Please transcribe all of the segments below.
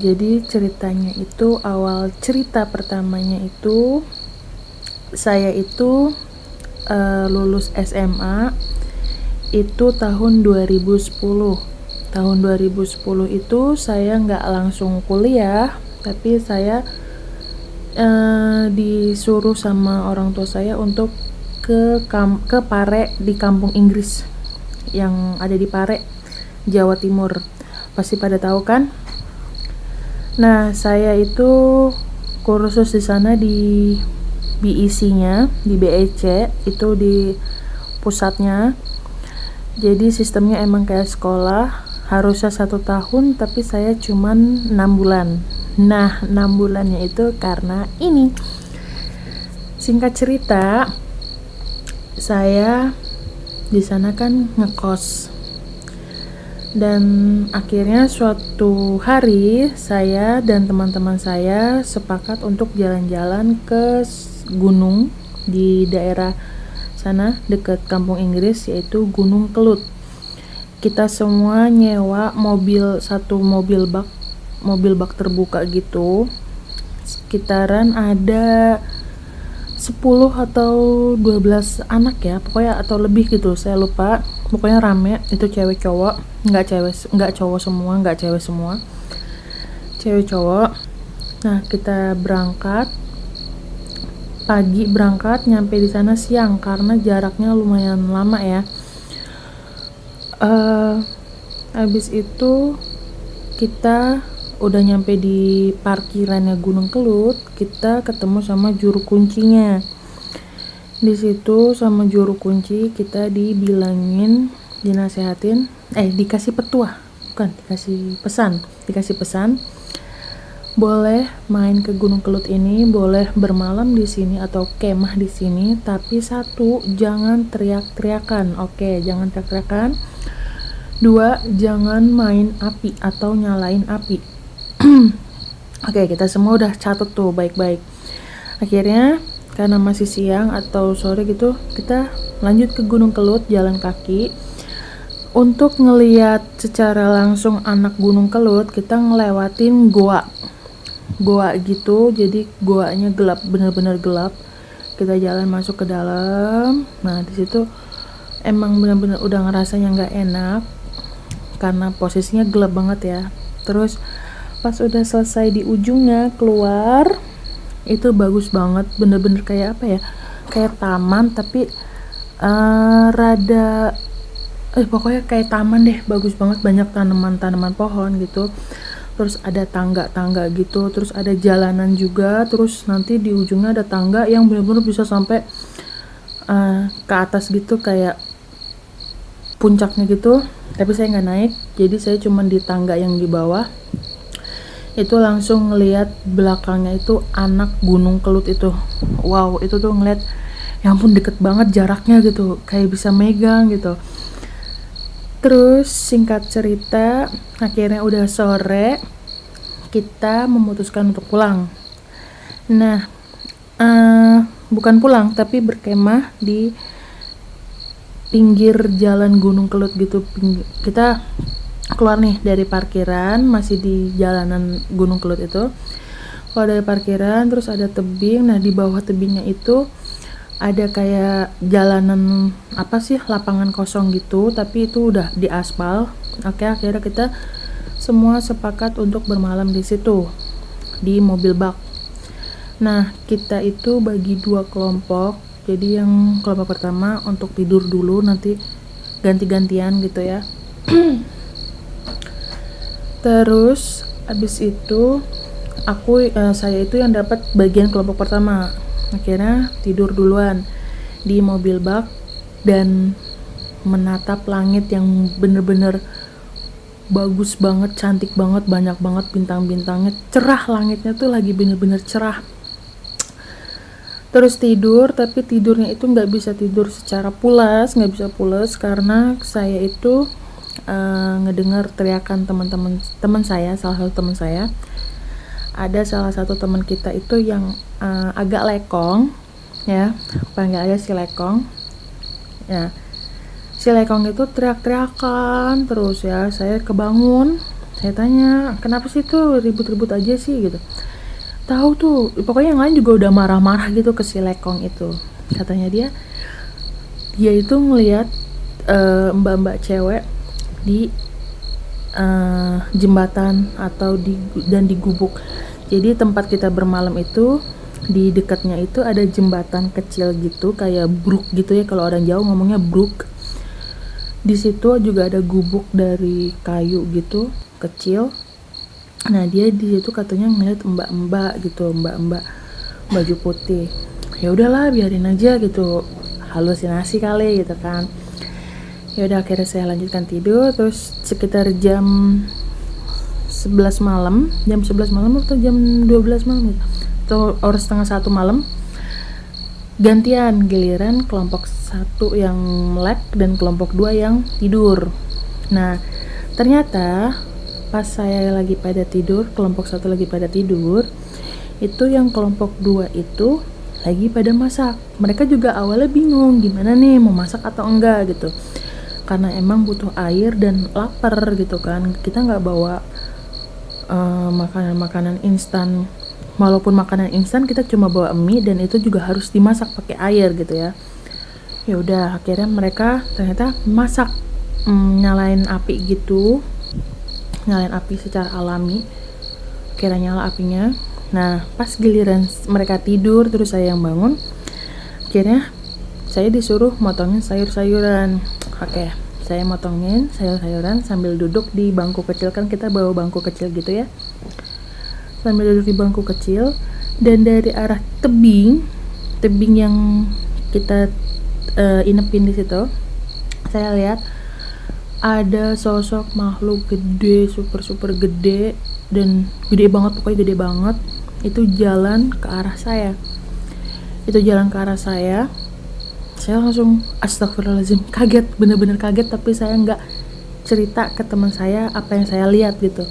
Jadi ceritanya itu, awal cerita pertamanya itu saya itu lulus SMA itu tahun 2010. Tahun 2010 itu saya nggak langsung kuliah, tapi saya disuruh sama orang tua saya untuk ke Pare di kampung Inggris yang ada di Pare, Jawa Timur. Pasti pada tahu kan? Nah, saya itu kursus di sana di BEC-nya, di BEC itu di pusatnya. Jadi sistemnya emang kayak sekolah, harusnya 1 tahun, tapi saya cuman 6 bulan. Nah, 6 bulannya itu karena ini. Singkat cerita, saya di sana kan ngekos. Dan akhirnya suatu hari saya dan teman-teman saya sepakat untuk jalan-jalan ke gunung di daerah sana dekat kampung Inggris, yaitu Gunung Kelut. Kita semua nyewa satu mobil bak terbuka gitu. Sekitaran ada 10 atau 12 anak ya, pokoknya, atau lebih gitu, saya lupa. Pokoknya rame, itu cewek cowok, nggak cowok semua, nggak cewek semua, cewek cowok. Nah, kita berangkat, nyampe di sana siang karena jaraknya lumayan lama ya. Habis itu kita udah nyampe di parkirannya Gunung Kelut, kita ketemu sama juru kuncinya. Di situ sama juru kunci kita dikasih pesan, boleh main ke Gunung Kelut ini, boleh bermalam di sini atau kemah di sini, tapi satu, jangan teriak-teriakan. Oke, jangan teriak-teriakan. 2, jangan main api atau nyalain api. Oke, kita semua udah catat tuh baik-baik. Akhirnya karena masih siang atau sore gitu, kita lanjut ke Gunung Kelut jalan kaki. Untuk ngeliat secara langsung anak Gunung Kelut, kita ngelewatin goa gitu. Jadi goanya gelap, bener-bener gelap. Kita jalan masuk ke dalam. Nah, di situ emang bener-bener udah ngerasanya nggak enak karena posisinya gelap banget ya. Terus pas udah selesai di ujungnya keluar, itu bagus banget, bener-bener kayak apa ya, kayak taman tapi pokoknya kayak taman deh, bagus banget, banyak tanaman pohon gitu. Terus ada tangga gitu, terus ada jalanan juga, terus nanti di ujungnya ada tangga yang bener-bener bisa sampai ke atas gitu, kayak puncaknya gitu. Tapi saya nggak naik, jadi saya cuma di tangga yang di bawah. Itu langsung ngelihat belakangnya itu anak Gunung Kelut itu. Wow, itu tuh ngeliat, ya ampun, deket banget jaraknya gitu, kayak bisa megang gitu. Terus singkat cerita, akhirnya udah sore, kita memutuskan untuk pulang. Nah, bukan pulang tapi berkemah di pinggir jalan Gunung Kelut gitu. Kita keluar nih dari parkiran, masih di jalanan Gunung Kelut itu. Kalau dari parkiran terus ada tebing. Nah, di bawah tebingnya itu ada kayak jalanan lapangan kosong gitu, tapi itu udah di aspal. Oke, akhirnya kita semua sepakat untuk bermalam di situ di mobil bak. Nah, kita itu bagi 2 kelompok. Jadi yang kelompok pertama untuk tidur dulu, nanti ganti-gantian gitu ya. Terus abis itu saya itu yang dapat bagian kelompok pertama. Akhirnya tidur duluan di mobil bak dan menatap langit yang bener-bener bagus banget, cantik banget, banyak banget bintang-bintangnya, cerah, langitnya tuh lagi bener-bener cerah. Terus tidur, tapi tidurnya itu nggak bisa tidur secara pulas, nggak bisa pulas karena saya itu ngedengar teriakan teman saya, salah satu teman saya. Ada salah satu teman kita itu yang agak lekong ya, panggil aja si lekong ya. Si lekong itu teriak-teriakan terus ya. Saya kebangun, Saya tanya, kenapa sih tuh ribut-ribut aja sih gitu. Tahu tuh, pokoknya yang lain juga udah marah-marah gitu ke si lekong itu. Katanya dia itu ngelihat mbak-mbak cewek di jembatan atau di gubuk. Jadi tempat kita bermalam itu di dekatnya itu ada jembatan kecil gitu, kayak brook gitu ya, kalau orang Jawa ngomongnya brook. Di situ juga ada gubuk dari kayu gitu, kecil. Nah, dia di situ katanya ngeliat mbak-mbak gitu, mbak-mbak baju putih. Ya udahlah, biarin aja gitu, halusinasi kali gitu kan. Ya udah, akhirnya saya lanjutkan tidur. Terus sekitar jam 11 malam atau jam 12 malam gitu, atau orang setengah 1 malam, gantian giliran kelompok 1 yang melek dan kelompok 2 yang tidur. Nah, ternyata pas saya lagi pada tidur, kelompok 1 lagi pada tidur, itu yang kelompok 2 itu lagi pada masak. Mereka juga awalnya bingung gimana nih mau masak atau enggak gitu, karena emang butuh air dan lapar gitu kan. Kita nggak bawa makanan-makanan instan. Walaupun makanan instan kita cuma bawa mie dan itu juga harus dimasak pakai air gitu ya. Ya udah, akhirnya mereka ternyata masak, nyalain api gitu, nyalain api secara alami, kira nyala apinya. Nah, pas giliran mereka tidur terus saya yang bangun, akhirnya saya disuruh motongin sayur-sayuran. Oke, saya motongin sayur-sayuran sambil duduk di bangku kecil, kan kita bawa bangku kecil gitu ya, sambil duduk di bangku kecil. Dan dari arah tebing yang kita inepin di situ, saya lihat ada sosok makhluk gede, super gede, dan gede banget, pokoknya gede banget. Itu jalan ke arah saya. Saya langsung astagfirullahaladzim, kaget, bener-bener kaget. Tapi saya nggak cerita ke teman saya apa yang saya lihat gitu.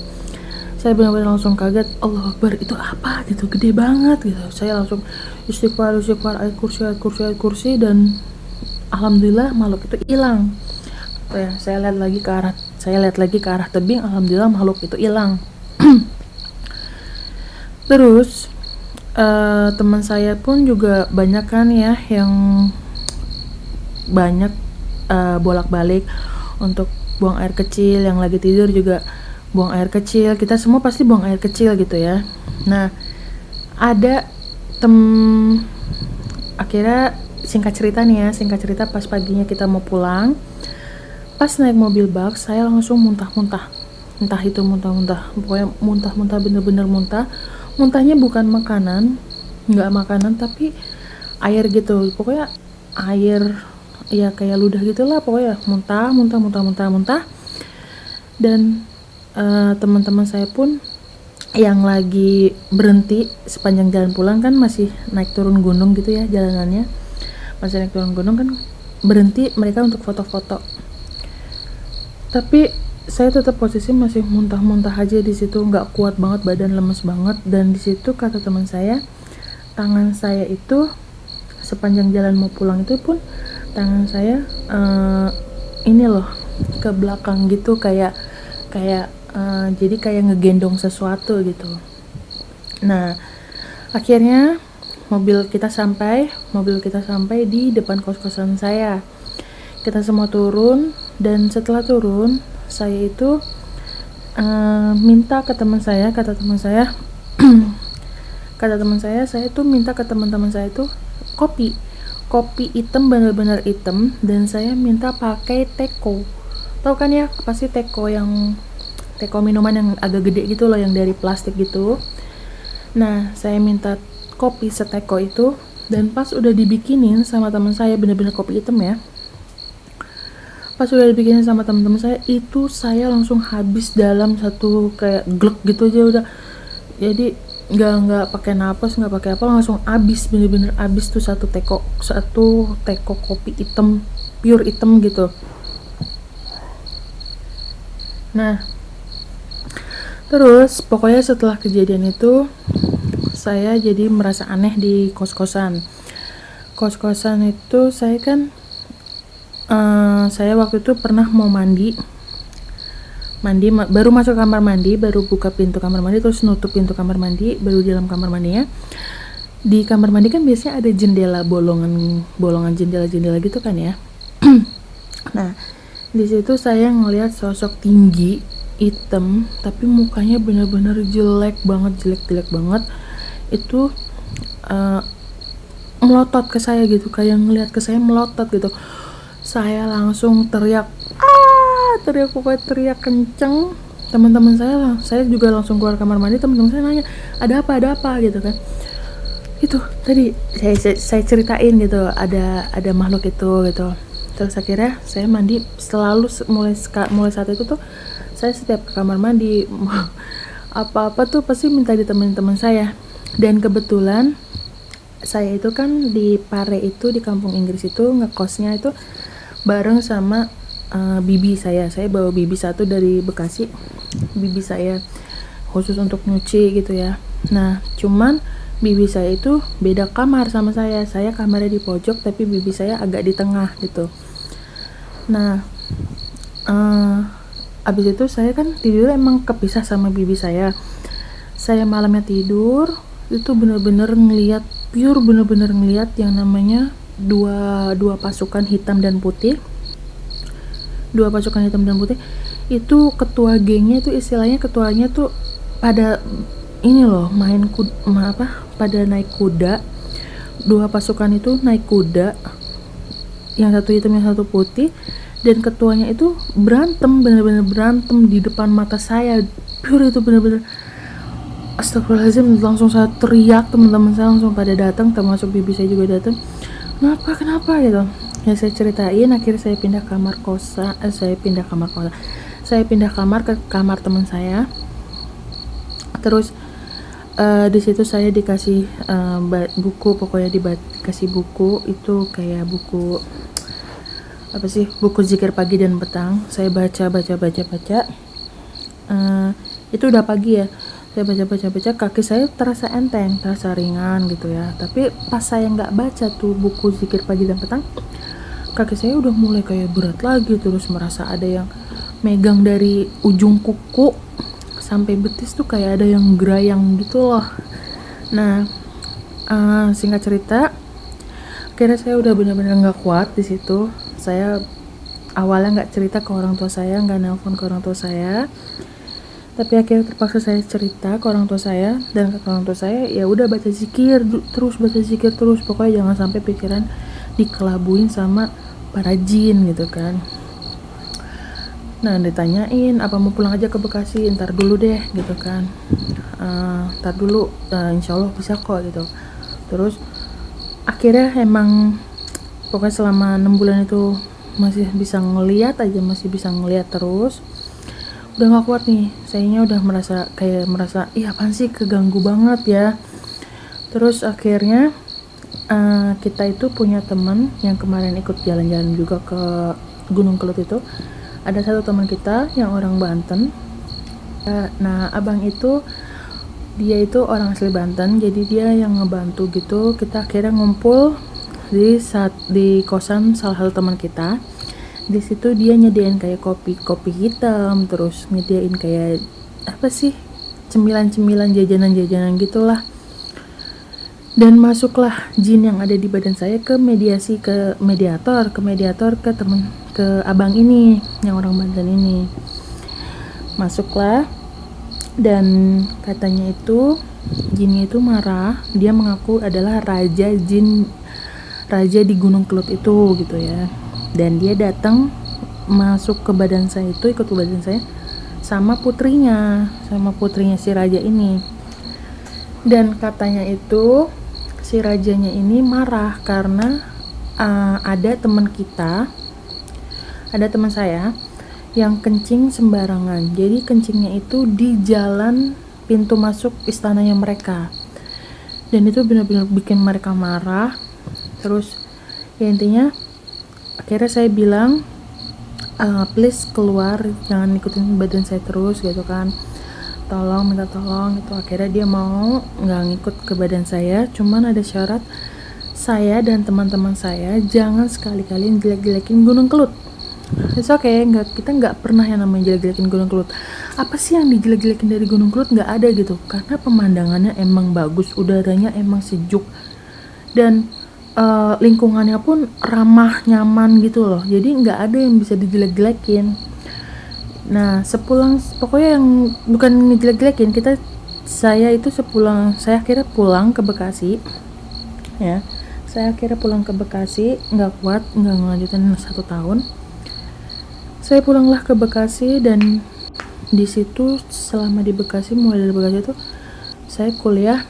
Saya benar-benar langsung kaget, Allah Akbar, itu apa gitu, gede banget gitu. Saya langsung istighfar, ayat kursi, dan alhamdulillah makhluk itu hilang. Ya, saya lihat lagi ke arah tebing, alhamdulillah makhluk itu hilang. Terus teman saya pun juga banyak kan ya, yang banyak bolak-balik untuk buang air kecil. Yang lagi tidur juga buang air kecil, kita semua pasti buang air kecil gitu ya. Nah, ada akhirnya singkat cerita pas paginya kita mau pulang, pas naik mobil bak, saya langsung muntah-muntah. Entah itu muntah-muntah, pokoknya muntah-muntah, bener-bener muntah. Muntahnya bukan nggak makanan, tapi air gitu. Pokoknya air, ya kayak ludah gitulah, pokoknya muntah. Dan teman-teman saya pun yang lagi berhenti sepanjang jalan pulang, kan masih naik turun gunung gitu ya jalanannya, masih naik turun gunung kan, berhenti mereka untuk foto-foto. Tapi saya tetap posisi masih muntah-muntah aja di situ, nggak kuat banget, badan lemes banget. Dan di situ kata teman saya, tangan saya itu sepanjang jalan mau pulang itu pun tangan saya ini loh, ke belakang gitu, kayak jadi kayak ngegendong sesuatu gitu. Nah, akhirnya mobil kita sampai di depan kos-kosan saya. Kita semua turun, dan setelah turun saya itu minta ke teman saya, kata teman saya saya tuh minta ke teman-teman saya tuh kopi hitam, benar-benar hitam. Dan saya minta pakai teko. Tahu kan ya, pasti teko minuman yang agak gede gitu loh, yang dari plastik gitu. Nah, saya minta kopi seteko itu. Dan pas udah dibikinin sama teman saya, benar-benar kopi hitam ya, pas udah dibikinin sama teman-teman saya itu, saya langsung habis dalam satu kayak glek gitu aja udah. Jadi nggak pakai napas, nggak pakai apa, langsung habis, bener-bener habis tuh satu teko kopi hitam, pure hitam gitu. Nah, terus pokoknya setelah kejadian itu saya jadi merasa aneh di kos-kosan itu. Saya kan saya waktu itu pernah mau mandi baru masuk kamar mandi, baru buka pintu kamar mandi, terus nutup pintu kamar mandi, baru di dalam kamar mandinya. Di kamar mandi kan biasanya ada jendela, bolongan jendela gitu kan ya. Nah, di situ saya ngelihat sosok tinggi, hitam, tapi mukanya benar-benar jelek banget. Itu melotot ke saya gitu, kayak ngelihat ke saya melotot gitu. Saya langsung teriak pokoknya teriak kenceng. Teman-teman saya juga langsung keluar kamar mandi. Teman-teman saya nanya, ada apa gitu kan. Itu tadi saya ceritain gitu, ada makhluk itu gitu. Terus akhirnya saya mandi selalu mulai saat itu tuh saya setiap ke kamar mandi apa-apa tuh pasti minta ditemenin teman saya. Dan kebetulan saya itu kan di Pare itu, di kampung Inggris itu, ngekosnya itu bareng sama bibi saya bawa bibi satu dari Bekasi, bibi saya khusus untuk nyuci gitu ya. Nah cuman bibi saya itu beda kamar sama saya kamarnya di pojok, tapi bibi saya agak di tengah gitu. Nah abis itu saya kan tidur emang kepisah sama bibi saya malamnya tidur itu bener-bener ngeliat yang namanya dua pasukan hitam dan putih. Itu ketua gengnya itu, istilahnya ketuanya tuh pada ini loh, pada naik kuda. Dua pasukan itu naik kuda, yang satu hitam yang satu putih, dan ketuanya itu bener-bener berantem di depan mata saya. Pure itu bener-bener astagfirullahaladzim, langsung saya teriak, teman-teman saya langsung pada datang, termasuk bibi saya juga datang. Kenapa gitu ya, saya ceritain. Akhirnya saya pindah kamar ke kamar teman saya. Terus di situ saya dikasih buku, pokoknya dikasih buku itu kayak buku zikir pagi dan petang. Saya baca itu udah pagi ya. Saya baca, kaki saya terasa enteng, terasa ringan gitu ya. Tapi pas saya nggak baca tuh buku zikir pagi dan petang, kaki saya udah mulai kayak berat lagi. Terus merasa ada yang megang dari ujung kuku sampai betis tuh, kayak ada yang gerayang gitu loh. Nah singkat cerita, akhirnya saya udah benar-benar nggak kuat di situ. Saya awalnya nggak cerita ke orang tua saya, nggak nelpon ke orang tua saya, tapi akhirnya terpaksa saya cerita ke orang tua saya. Dan kata orang tua saya, ya udah baca zikir terus, pokoknya jangan sampai pikiran dikelabuin sama para jin gitu kan. Nah ditanyain, apa mau pulang aja ke Bekasi, ntar dulu deh gitu kan. Ntar dulu, insya Allah bisa kok gitu. Terus akhirnya emang pokoknya selama 6 bulan itu masih bisa ngeliat terus. Udah gak kuat nih, sayanya udah merasa iya apaan sih, keganggu banget ya. Terus akhirnya kita itu punya teman yang kemarin ikut jalan-jalan juga ke Gunung Kelut itu. Ada satu teman kita yang orang Banten. Nah abang itu, dia itu orang asli Banten, jadi dia yang ngebantu gitu. Kita akhirnya ngumpul di kosan salah satu teman kita. Di situ dia nyediain kayak kopi hitam, terus nyediain kayak cemilan jajanan gitulah. Dan masuklah jin yang ada di badan saya ke mediator ke abang ini yang orang Banten ini. Masuklah, dan katanya itu jinnya itu marah. Dia mengaku adalah raja di Gunung Kelut itu gitu ya. Dan dia datang masuk ke badan saya itu, ikut ke badan saya sama putrinya si raja ini. Dan katanya itu si rajanya ini marah karena ada teman saya yang kencing sembarangan. Jadi kencingnya itu di jalan pintu masuk istananya mereka, dan itu benar-benar bikin mereka marah. Terus ya intinya akhirnya saya bilang, please keluar, jangan ikutin badan saya terus gitu kan, minta tolong gitu. Akhirnya dia mau nggak ngikut ke badan saya, cuman ada syarat, saya dan teman-teman saya jangan sekali-kali jelek-jelekin Gunung Kelut. It's okay, kita nggak pernah yang namanya jelek-jelekin Gunung Kelut. Apa sih yang dijelek-jelekin dari Gunung Kelut? Nggak ada gitu, karena pemandangannya emang bagus, udaranya emang sejuk, dan lingkungannya pun ramah, nyaman gitu loh. Jadi nggak ada yang bisa dijelek-jelekin. Nah, pokoknya yang bukan ngejelek-jelekin, saya akhirnya pulang ke Bekasi, ya. Saya akhirnya pulang ke Bekasi, nggak kuat, nggak ngelanjutin 1 tahun. Saya pulanglah ke Bekasi, dan di situ selama di Bekasi, mulai dari Bekasi itu saya kuliah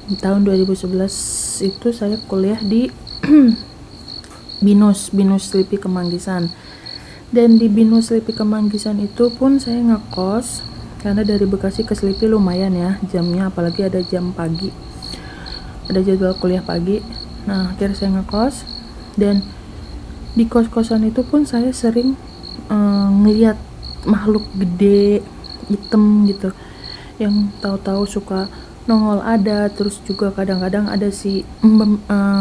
di tahun 2011 itu saya kuliah di Binus Lipi Kemanggisan. Dan di Binus Lipi Kemanggisan itu pun saya ngekos, karena dari Bekasi ke Selipi lumayan ya jamnya, apalagi ada jam pagi, ada jadwal kuliah pagi. Nah, akhirnya saya ngekos, dan di kos-kosan itu pun saya sering ngelihat makhluk gede hitam gitu, yang tahu-tahu suka nongol ada. Terus juga kadang-kadang ada si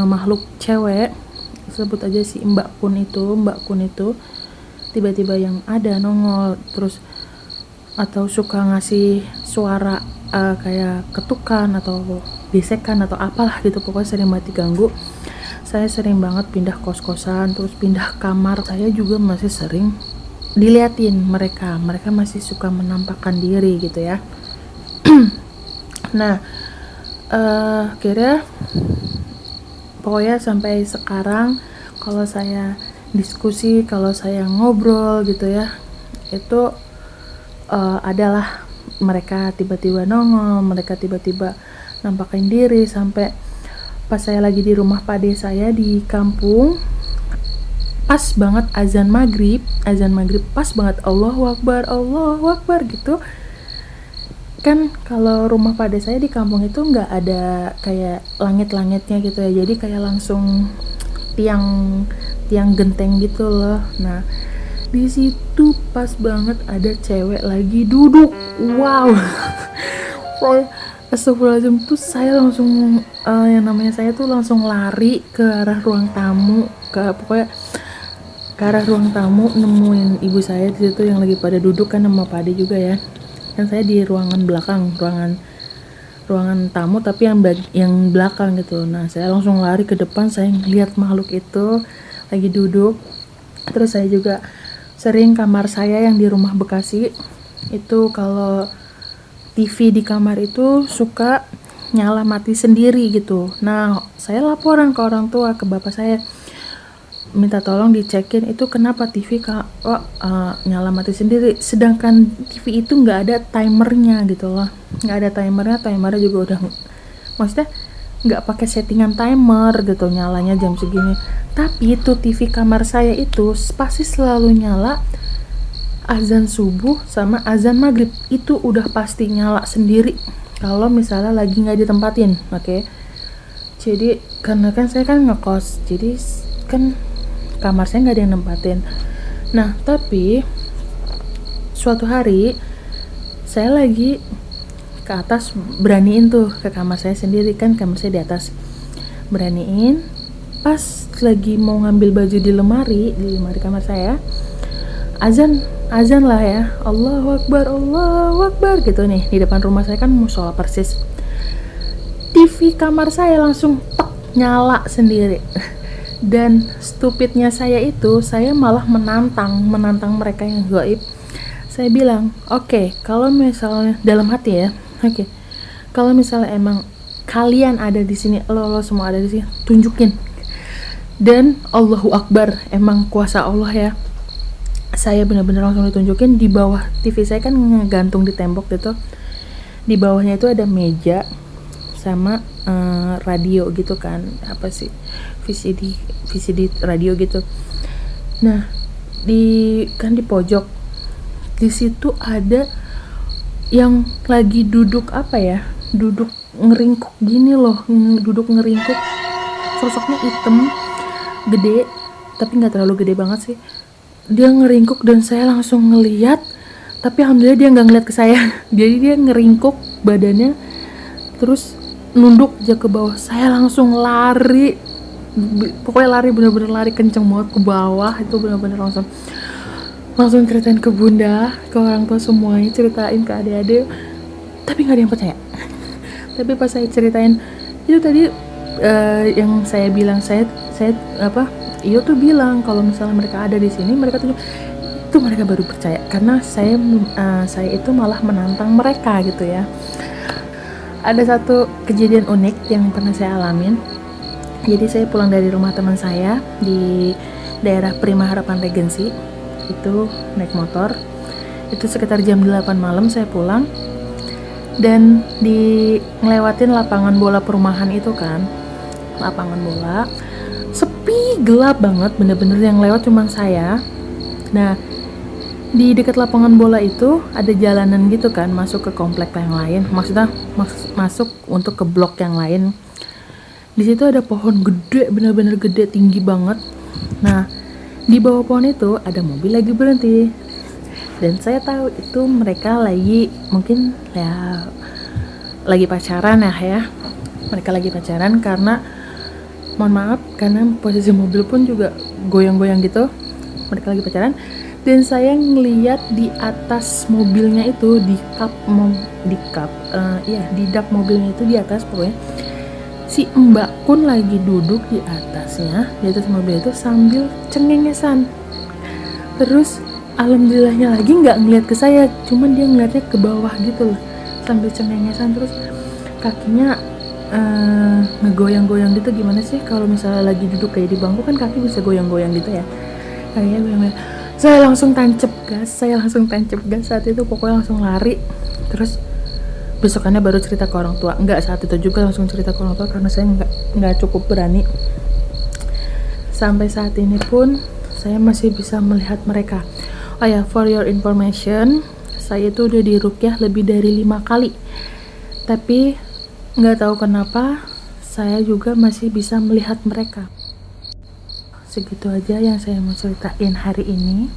makhluk cewek, sebut aja si Mbak Kun itu tiba-tiba yang ada nongol, terus atau suka ngasih suara kayak ketukan atau gesekan atau apalah gitu, pokoknya sering banget diganggu. Saya sering banget pindah kos-kosan, terus pindah kamar. Saya juga masih sering diliatin mereka masih suka menampakkan diri gitu ya. Nah, akhirnya pokoknya sampai sekarang kalau saya diskusi, kalau saya ngobrol gitu ya, itu adalah mereka tiba-tiba nongol, mereka tiba-tiba nampakin diri. Sampai pas saya lagi di rumah pade saya di kampung, pas banget azan maghrib pas banget, Allahu Akbar gitu kan. Kalau rumah pade saya di kampung itu nggak ada kayak langit-langitnya gitu ya, jadi kayak langsung tiang genteng gitu loh. Nah, di situ pas banget ada cewek lagi duduk. Wow. Astagfirullahaladzim, tuh saya langsung yang namanya saya tuh langsung lari ke arah ruang tamu, pokoknya ke arah ruang tamu, nemuin ibu saya di situ yang lagi pada duduk kan sama pade juga ya. Dan saya di ruangan belakang, ruangan tamu tapi yang belakang gitu. Nah, saya langsung lari ke depan, saya ngeliat makhluk itu lagi duduk. Terus saya juga sering, kamar saya yang di rumah Bekasi itu kalau TV di kamar itu suka nyala mati sendiri gitu. Nah, saya laporan ke orang tua, ke bapak saya, minta tolong dicekin itu kenapa TV nyala mati sendiri, sedangkan TV itu nggak ada timernya gitu loh, nggak ada timernya juga udah, maksudnya nggak pakai settingan timer gitu, nyalanya jam segini. Tapi itu TV kamar saya itu pasti selalu nyala azan subuh sama azan maghrib, itu udah pasti nyala sendiri kalau misalnya lagi nggak ditempatin. Oke. Jadi karena kan saya kan ngekos, jadi kan kamar saya nggak ada yang nempatin. Nah, tapi suatu hari saya lagi ke atas, beraniin tuh ke kamar saya sendiri, kan kamar saya di atas, beraniin pas lagi mau ngambil baju di lemari kamar saya, azan lah ya, Allahu Akbar gitu nih, di depan rumah saya kan musola persis. TV kamar saya langsung nyala sendiri. Dan stupidnya saya itu, saya malah menantang mereka yang gaib. Saya bilang, oke, kalau misalnya dalam hati ya, oke, kalau misalnya emang kalian ada di sini, lo semua ada di sini, tunjukin. Dan Allahu Akbar, emang kuasa Allah ya. Saya benar-benar langsung ditunjukin. Di bawah TV saya kan ngegantung di tembok gitu. Di bawahnya itu ada meja sama radio gitu kan, apa sih, VCD radio gitu. Nah, di pojok di situ ada yang lagi duduk duduk ngeringkuk gini loh, duduk ngeringkuk, sosoknya hitam gede tapi nggak terlalu gede banget sih, dia ngeringkuk. Dan saya langsung ngeliat, tapi alhamdulillah dia nggak ngeliat ke saya. Jadi dia ngeringkuk badannya terus nunduk aja ke bawah. Saya langsung lari, pokoknya lari, bener-bener lari kenceng banget ke bawah, itu bener-bener langsung langsung ceritain ke bunda, ke orang tua semuanya, ceritain ke adik-adik, tapi nggak ada yang percaya. Tapi pas saya ceritain itu tadi, yang saya bilang, saya apa, Iyo tuh bilang kalau misalnya mereka ada di sini, mereka tuh itu mereka baru percaya, karena saya itu malah menantang mereka gitu ya. Ada satu kejadian unik yang pernah saya alamin. Jadi saya pulang dari rumah teman saya di daerah Prima Harapan Regency, itu naik motor. Itu sekitar jam 8 malam saya pulang, dan ngelewatin lapangan bola perumahan itu kan. Lapangan bola sepi, gelap banget, bener-bener yang lewat cuma saya. Nah, di dekat lapangan bola itu ada jalanan gitu kan, masuk ke komplek yang lain, maksudnya masuk untuk ke blok yang lain. Di situ ada pohon gede, bener-bener gede, tinggi banget. Nah, di bawah pohon itu ada mobil lagi berhenti, dan saya tahu itu mereka lagi, mungkin ya lagi pacaran ya. Mereka lagi pacaran, karena mohon maaf, karena posisi mobil pun juga goyang-goyang gitu. Mereka lagi pacaran, dan saya ngeliat di atas mobilnya itu, di dak mobilnya itu, di atas pokoknya, si Mbak Kun lagi duduk di atasnya, di atas mobil itu sambil cengengesan. Terus alhamdulillahnya lagi nggak ngeliat ke saya, cuman dia ngeliatnya ke bawah gitu loh, sambil cengengesan. Terus kakinya ngegoyang-goyang gitu. Gimana sih kalau misalnya lagi duduk kayak di bangku kan kaki bisa goyang-goyang gitu ya, kayaknya goyang-goyang. Saya langsung tancap gas saat itu, pokoknya langsung lari. Terus besokannya baru cerita ke orang tua. Enggak, saat itu juga langsung cerita ke orang tua, karena saya nggak cukup berani. Sampai saat ini pun saya masih bisa melihat mereka. Oh ya, for your information, saya itu udah diruqyah lebih dari 5 kali, tapi nggak tahu kenapa saya juga masih bisa melihat mereka. Segitu aja yang saya mau ceritain hari ini.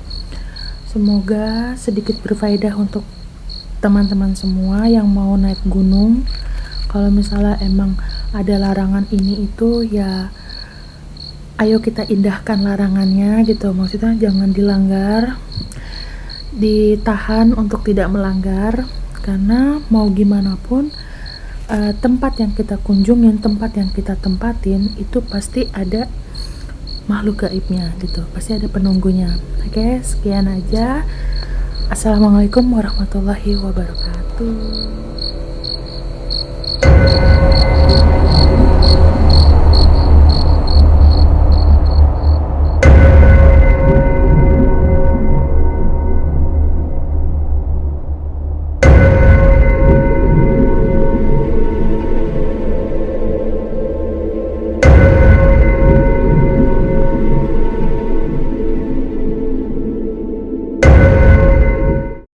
Semoga sedikit berfaedah untuk teman-teman semua yang mau naik gunung. Kalau misalnya emang ada larangan ini itu, ya ayo kita indahkan larangannya gitu. Maksudnya jangan dilanggar, ditahan untuk tidak melanggar. Karena mau gimana pun, tempat yang kita kunjungin, tempat yang kita tempatin, itu pasti ada makhluk gaibnya gitu, pasti ada penunggunya. Oke, sekian aja. Assalamualaikum warahmatullahi wabarakatuh.